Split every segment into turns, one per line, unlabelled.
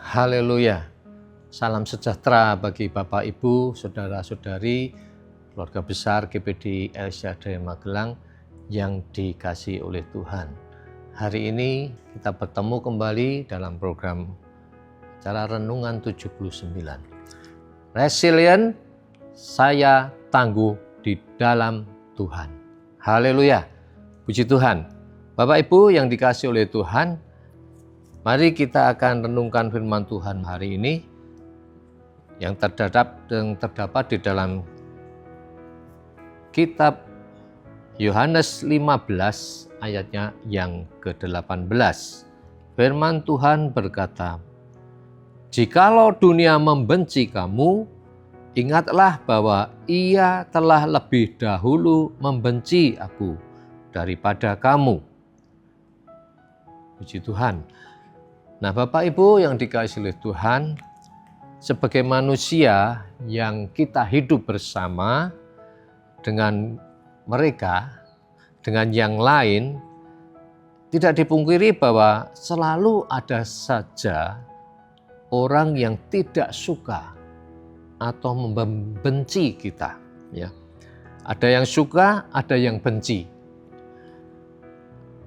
Haleluya. Salam sejahtera bagi Bapak, Ibu, Saudara-saudari, keluarga besar GPD El Shaddai Magelang yang dikasihi oleh Tuhan. Hari ini kita bertemu kembali dalam program acara Renungan 79. Resilient, saya tangguh di dalam Tuhan. Haleluya. Puji Tuhan. Bapak, Ibu yang dikasihi oleh Tuhan, mari kita akan renungkan firman Tuhan hari ini yang terdapat di dalam kitab Yohanes 15 ayatnya yang ke-18. Firman Tuhan berkata, "Jikalau dunia membenci kamu, ingatlah bahwa ia telah lebih dahulu membenci aku daripada kamu." Puji Tuhan. Nah, Bapak Ibu yang dikasihi oleh Tuhan, sebagai manusia yang kita hidup bersama dengan mereka, dengan yang lain, tidak dipungkiri bahwa selalu ada saja orang yang tidak suka atau membenci kita. Ya. Ada yang suka, ada yang benci.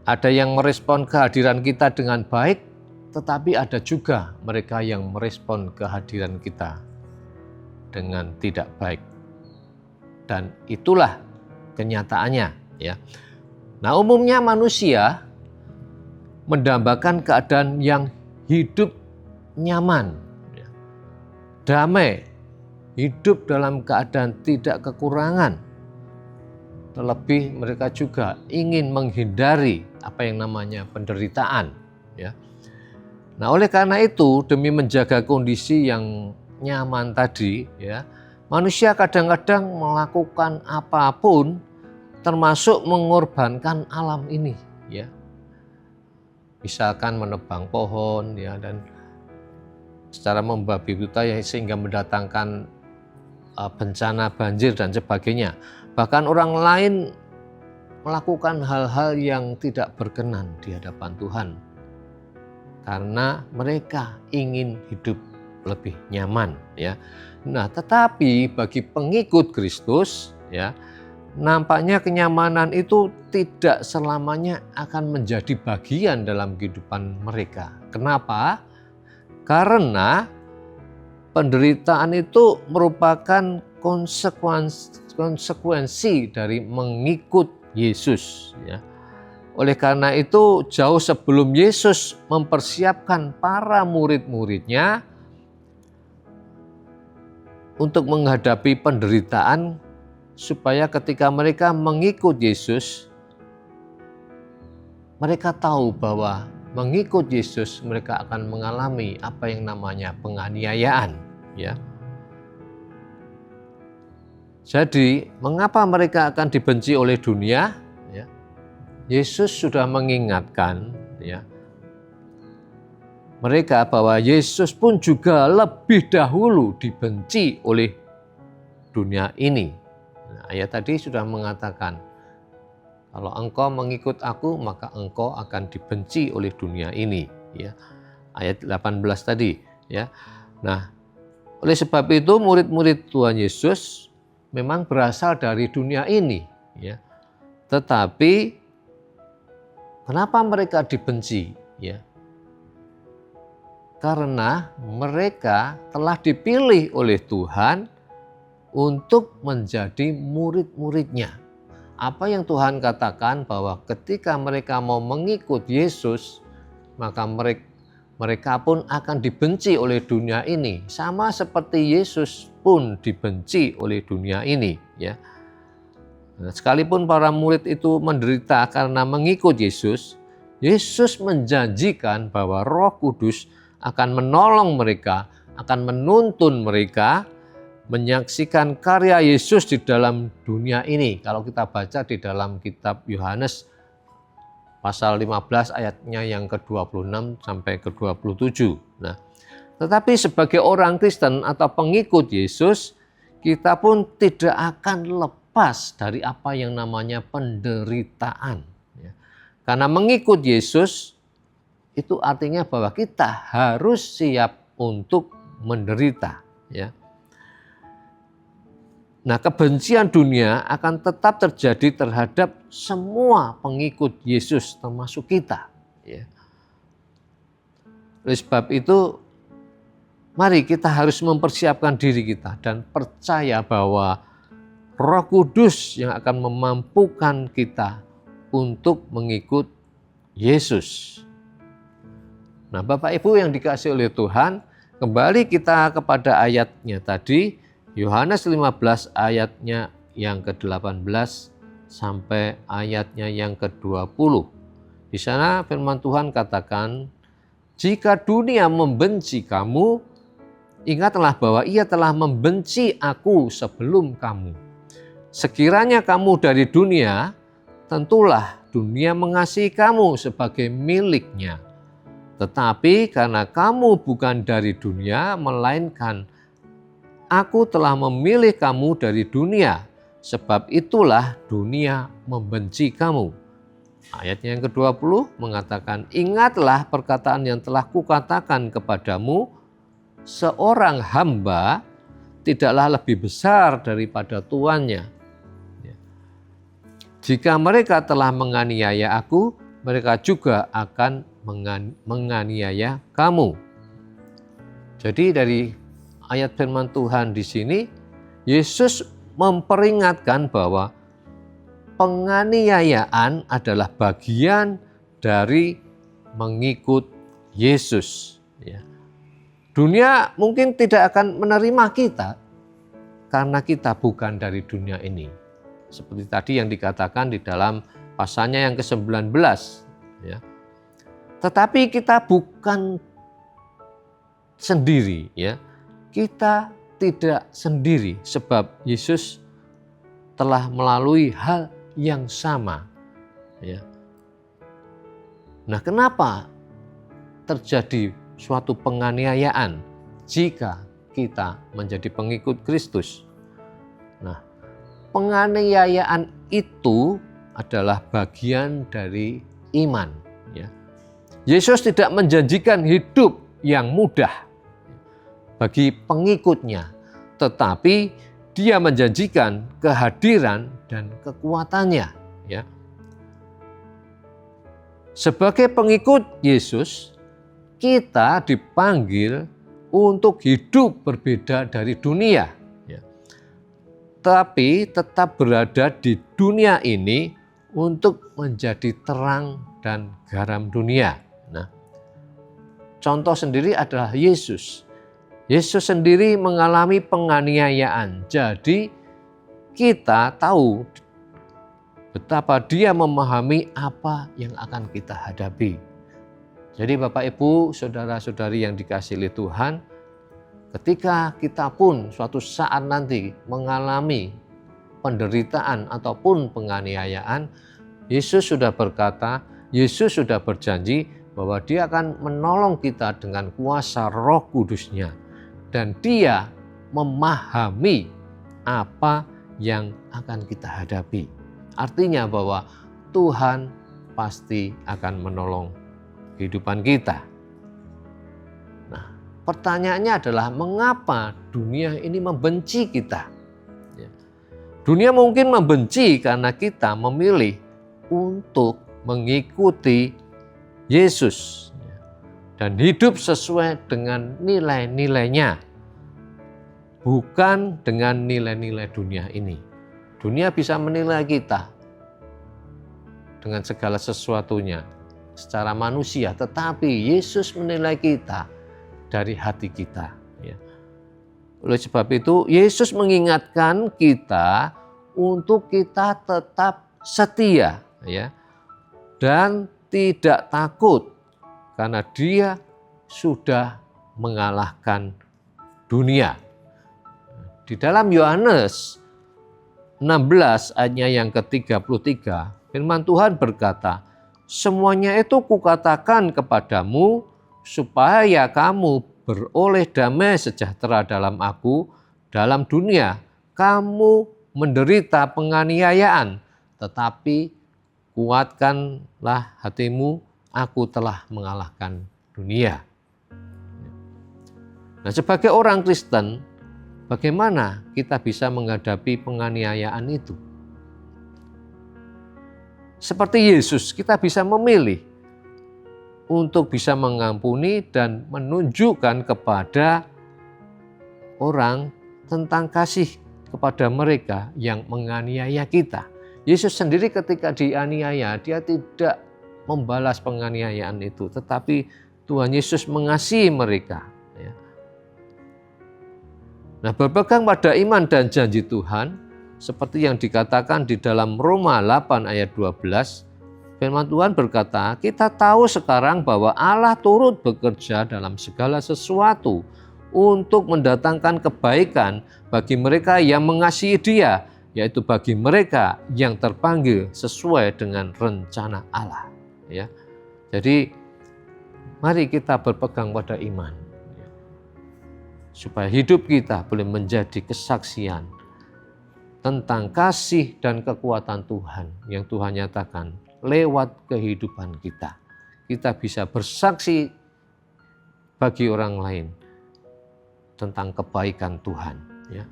Ada yang merespon kehadiran kita dengan baik, tetapi ada juga mereka yang merespon kehadiran kita dengan tidak baik. Dan itulah kenyataannya, ya. Nah, umumnya manusia mendambakan keadaan yang hidup nyaman, ya, damai, hidup dalam keadaan tidak kekurangan. Terlebih mereka juga ingin menghindari apa yang namanya penderitaan, ya. Nah, oleh karena itu, demi menjaga kondisi yang nyaman tadi, ya, manusia kadang-kadang melakukan apapun, termasuk mengorbankan alam ini, ya. Misalkan menebang pohon, ya, dan secara membabi buta, ya, sehingga mendatangkan bencana banjir dan sebagainya. Bahkan orang lain melakukan hal-hal yang tidak berkenan di hadapan Tuhan, karena mereka ingin hidup lebih nyaman, ya. Nah, tetapi bagi pengikut Kristus, ya, nampaknya kenyamanan itu tidak selamanya akan menjadi bagian dalam kehidupan mereka. Kenapa? Karena penderitaan itu merupakan konsekuensi dari mengikut Yesus, ya. Oleh karena itu, jauh sebelum Yesus mempersiapkan para murid-muridnya untuk menghadapi penderitaan, supaya ketika mereka mengikut Yesus, mereka tahu bahwa mengikut Yesus mereka akan mengalami apa yang namanya penganiayaan, ya. Jadi, mengapa mereka akan dibenci oleh dunia? Yesus sudah mengingatkan, ya, mereka bahwa Yesus pun juga lebih dahulu dibenci oleh dunia ini. Nah, ayat tadi sudah mengatakan, kalau engkau mengikut aku, maka engkau akan dibenci oleh dunia ini, ya. Ayat 18 tadi, ya. Nah, oleh sebab itu murid-murid Tuhan Yesus memang berasal dari dunia ini, ya. Tetapi kenapa mereka dibenci? Ya, karena mereka telah dipilih oleh Tuhan untuk menjadi murid-muridnya. Apa yang Tuhan katakan bahwa ketika mereka mau mengikut Yesus, maka mereka pun akan dibenci oleh dunia ini. Sama seperti Yesus pun dibenci oleh dunia ini, ya. Sekalipun para murid itu menderita karena mengikut Yesus, Yesus menjanjikan bahwa Roh Kudus akan menolong mereka, akan menuntun mereka menyaksikan karya Yesus di dalam dunia ini. Kalau kita baca di dalam kitab Yohanes pasal 15 ayatnya yang ke-26 sampai ke-27. Nah, tetapi sebagai orang Kristen atau pengikut Yesus, kita pun tidak akan lepas dari apa yang namanya penderitaan. Karena mengikut Yesus itu artinya bahwa kita harus siap untuk menderita, ya. Nah, kebencian dunia akan tetap terjadi terhadap semua pengikut Yesus, termasuk kita, ya. Oleh sebab itu, mari kita harus mempersiapkan diri kita dan percaya bahwa Roh Kudus yang akan memampukan kita untuk mengikut Yesus. Nah, Bapak Ibu yang dikasihi oleh Tuhan, kembali kita kepada ayatnya tadi, Yohanes 15 ayatnya yang ke-18 sampai ayatnya yang ke-20. Di sana firman Tuhan katakan, "Jika dunia membenci kamu, ingatlah bahwa ia telah membenci aku sebelum kamu. Sekiranya kamu dari dunia, tentulah dunia mengasihi kamu sebagai miliknya. Tetapi karena kamu bukan dari dunia, melainkan Aku telah memilih kamu dari dunia, sebab itulah dunia membenci kamu." Ayatnya yang ke-20 mengatakan, "Ingatlah perkataan yang telah kukatakan kepadamu, seorang hamba tidaklah lebih besar daripada tuannya. Jika mereka telah menganiaya aku, mereka juga akan menganiaya kamu." Jadi dari ayat firman Tuhan di sini, Yesus memperingatkan bahwa penganiayaan adalah bagian dari mengikut Yesus. Dunia mungkin tidak akan menerima kita karena kita bukan dari dunia ini. Seperti tadi yang dikatakan di dalam pasalnya yang ke-19. Tetapi kita bukan sendiri, ya. Kita tidak sendiri sebab Yesus telah melalui hal yang sama. Nah, kenapa terjadi suatu penganiayaan jika kita menjadi pengikut Kristus? Nah, penganiayaan itu adalah bagian dari iman. Yesus tidak menjanjikan hidup yang mudah bagi pengikutnya, tetapi dia menjanjikan kehadiran dan kekuatannya. Sebagai pengikut Yesus, kita dipanggil untuk hidup berbeda dari dunia, tapi tetap berada di dunia ini untuk menjadi terang dan garam dunia. Nah, contoh sendiri adalah Yesus. Yesus sendiri mengalami penganiayaan. Jadi kita tahu betapa dia memahami apa yang akan kita hadapi. Jadi Bapak Ibu, saudara-saudari yang dikasihi oleh Tuhan, ketika kita pun suatu saat nanti mengalami penderitaan ataupun penganiayaan, Yesus sudah berkata, Yesus sudah berjanji bahwa dia akan menolong kita dengan kuasa Roh Kudus-Nya. Dan dia memahami apa yang akan kita hadapi. Artinya bahwa Tuhan pasti akan menolong kehidupan kita. Nah, pertanyaannya adalah mengapa dunia ini membenci kita? Dunia mungkin membenci karena kita memilih untuk mengikuti Yesus dan hidup sesuai dengan nilai-nilainya, bukan dengan nilai-nilai dunia ini. Dunia bisa menilai kita dengan segala sesuatunya secara manusia, tetapi Yesus menilai kita dari hati kita. Oleh sebab itu, Yesus mengingatkan kita untuk kita tetap setia, dan tidak takut, karena dia sudah mengalahkan dunia. Di dalam Yohanes 16 ayatnya yang ke-33, firman Tuhan berkata, "Semuanya itu kukatakan kepadamu, supaya kamu beroleh damai sejahtera dalam aku. Dalam dunia kamu menderita penganiayaan, tetapi kuatkanlah hatimu, aku telah mengalahkan dunia." Nah, sebagai orang Kristen, bagaimana kita bisa menghadapi penganiayaan itu? Seperti Yesus, kita bisa memilih untuk bisa mengampuni dan menunjukkan kepada orang tentang kasih kepada mereka yang menganiaya kita. Yesus sendiri ketika dianiaya, dia tidak membalas penganiayaan itu, tetapi Tuhan Yesus mengasihi mereka. Nah, berpegang pada iman dan janji Tuhan, seperti yang dikatakan di dalam Roma 8 ayat 12, firman Tuhan berkata, kita tahu sekarang bahwa Allah turut bekerja dalam segala sesuatu untuk mendatangkan kebaikan bagi mereka yang mengasihi Dia, yaitu bagi mereka yang terpanggil sesuai dengan rencana Allah. Ya. Jadi mari kita berpegang pada iman, supaya hidup kita boleh menjadi kesaksian tentang kasih dan kekuatan Tuhan yang Tuhan nyatakan lewat kehidupan kita. Kita bisa bersaksi bagi orang lain tentang kebaikan Tuhan. Ya.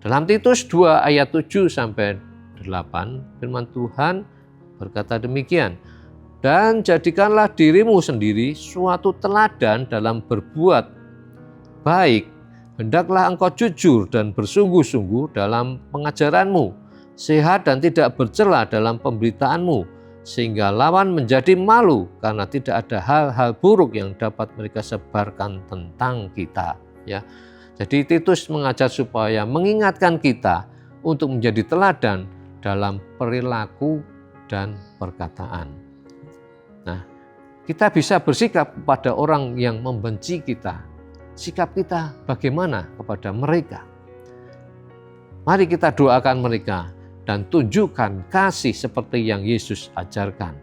Dalam Titus 2 ayat 7 sampai 8, firman Tuhan berkata demikian, dan jadikanlah dirimu sendiri suatu teladan dalam berbuat baik. Hendaklah engkau jujur dan bersungguh-sungguh dalam pengajaranmu, sehat dan tidak bercela dalam pemberitaanmu, sehingga lawan menjadi malu karena tidak ada hal-hal buruk yang dapat mereka sebarkan tentang kita. Ya. Jadi Titus mengajar supaya mengingatkan kita untuk menjadi teladan dalam perilaku dan perkataan. Nah, kita bisa bersikap kepada orang yang membenci kita. Sikap kita bagaimana kepada mereka? Mari kita doakan mereka dan tunjukkan kasih seperti yang Yesus ajarkan.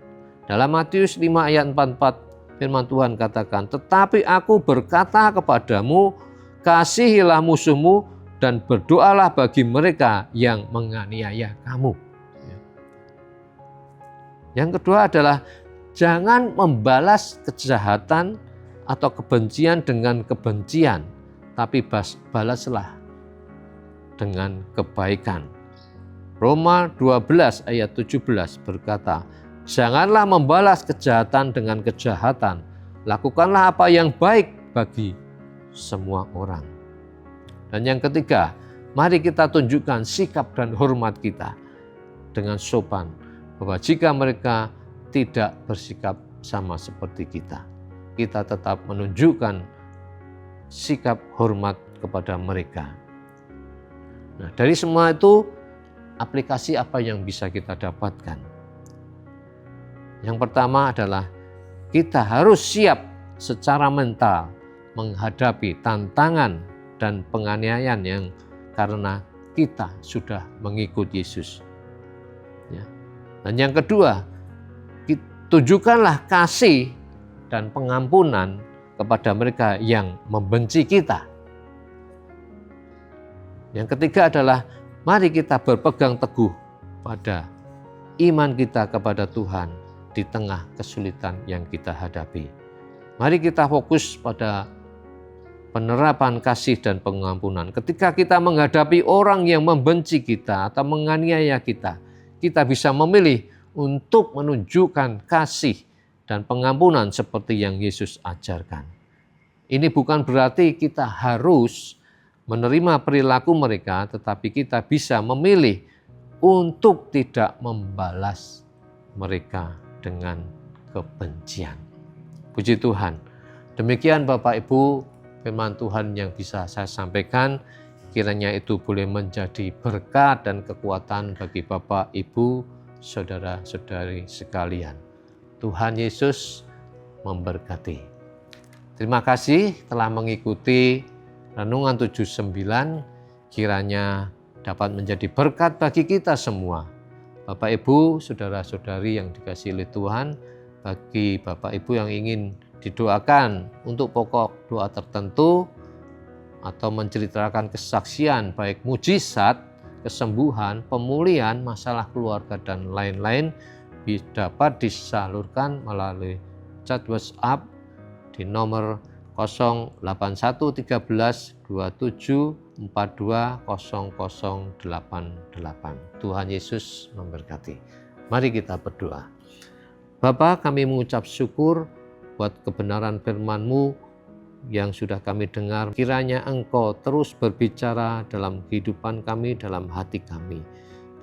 Dalam Matius 5 ayat 44 firman Tuhan katakan, tetapi aku berkata kepadamu, kasihilah musuhmu dan berdoalah bagi mereka yang menganiaya kamu. Yang kedua adalah jangan membalas kejahatan atau kebencian dengan kebencian, tapi balaslah dengan kebaikan. Roma 12 ayat 17 berkata, janganlah membalas kejahatan dengan kejahatan, lakukanlah apa yang baik bagi semua orang. Dan yang ketiga, mari kita tunjukkan sikap dan hormat kita dengan sopan, bahwa jika mereka tidak bersikap sama seperti kita, kita tetap menunjukkan sikap hormat kepada mereka. Nah, dari semua itu, aplikasi apa yang bisa kita dapatkan? Yang pertama adalah kita harus siap secara mental menghadapi tantangan dan penganiayaan yang karena kita sudah mengikut Yesus. Ya. Dan yang kedua, tunjukkanlah kasih dan pengampunan kepada mereka yang membenci kita. Yang ketiga adalah mari kita berpegang teguh pada iman kita kepada Tuhan di tengah kesulitan yang kita hadapi. Mari kita fokus pada penerapan kasih dan pengampunan. Ketika kita menghadapi orang yang membenci kita atau menganiaya kita, kita bisa memilih untuk menunjukkan kasih dan pengampunan seperti yang Yesus ajarkan. Ini bukan berarti kita harus menerima perilaku mereka, tetapi kita bisa memilih untuk tidak membalas mereka dengan kebencian. Puji Tuhan. Demikian Bapak Ibu firman Tuhan yang bisa saya sampaikan. Kiranya itu boleh menjadi berkat dan kekuatan bagi Bapak, Ibu, saudara-saudari sekalian. Tuhan Yesus memberkati. Terima kasih telah mengikuti Renungan 79, kiranya dapat menjadi berkat bagi kita semua. Bapak Ibu, saudara-saudari yang dikasihi oleh Tuhan, bagi Bapak Ibu yang ingin didoakan untuk pokok doa tertentu atau menceritakan kesaksian baik mujizat, kesembuhan, pemulihan, masalah keluarga dan lain-lain, dapat disalurkan melalui chat WhatsApp di nomor 08113 27420088. Tuhan Yesus memberkati. Mari kita berdoa. Bapa, kami mengucap syukur buat kebenaran firman-Mu yang sudah kami dengar. Kiranya Engkau terus berbicara dalam kehidupan kami, dalam hati kami.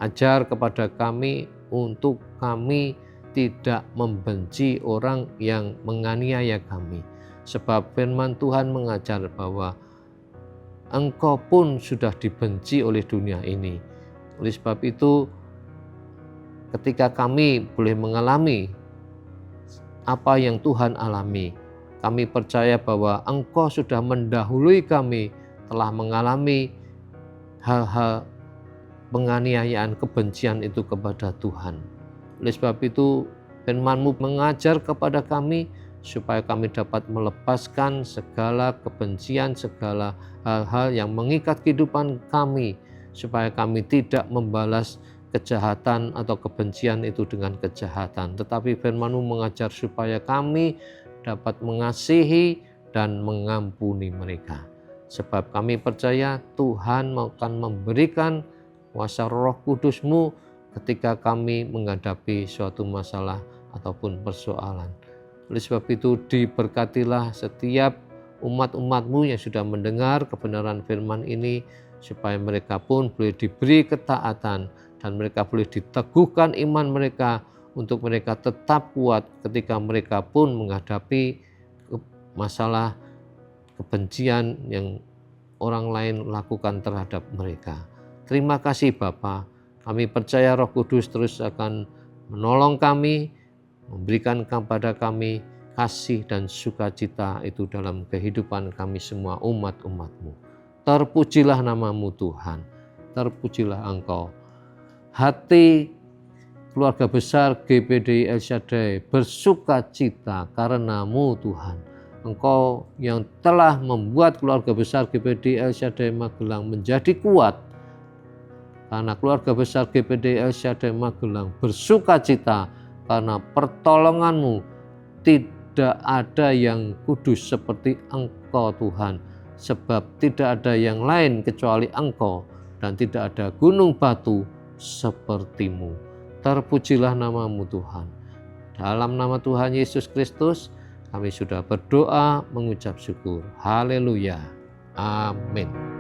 Ajar kepada kami untuk kami tidak membenci orang yang menganiaya kami. Sebab firman Tuhan mengajar bahwa Engkau pun sudah dibenci oleh dunia ini. Oleh sebab itu, ketika kami boleh mengalami apa yang Tuhan alami, kami percaya bahwa Engkau sudah mendahului kami, telah mengalami hal-hal penganiayaan, kebencian itu kepada Tuhan. Oleh sebab itu, firman-Mu mengajar kepada kami supaya kami dapat melepaskan segala kebencian, segala hal-hal yang mengikat kehidupan kami, supaya kami tidak membalas kejahatan atau kebencian itu dengan kejahatan. Tetapi firman-Mu mengajar supaya kami dapat mengasihi dan mengampuni mereka. Sebab kami percaya Tuhan akan memberikan kuasa Roh Kudus-Mu ketika kami menghadapi suatu masalah ataupun persoalan. Oleh sebab itu, diberkatilah setiap umat-umat-Mu yang sudah mendengar kebenaran firman ini, supaya mereka pun boleh diberi ketaatan dan mereka boleh diteguhkan iman mereka untuk mereka tetap kuat ketika mereka pun menghadapi masalah kebencian yang orang lain lakukan terhadap mereka. Terima kasih Bapa. Kami percaya Roh Kudus terus akan menolong kami, memberikan kepada kami kasih dan sukacita itu dalam kehidupan kami semua umat-umat-Mu. Terpujilah nama-Mu Tuhan, terpujilah Engkau. Hati keluarga besar GPDI El Shaddai bersuka cita karena-Mu Tuhan. Engkau yang telah membuat keluarga besar GPDI El Shaddai Magelang menjadi kuat. Karena keluarga besar GPDI El Shaddai Magelang bersuka cita karena pertolongan-Mu. Tidak ada yang kudus seperti Engkau Tuhan. Sebab tidak ada yang lain kecuali Engkau, dan tidak ada gunung batu seperti-Mu. Terpujilah nama-Mu Tuhan. Dalam nama Tuhan Yesus Kristus, kami sudah berdoa mengucap syukur. Haleluya. Amin.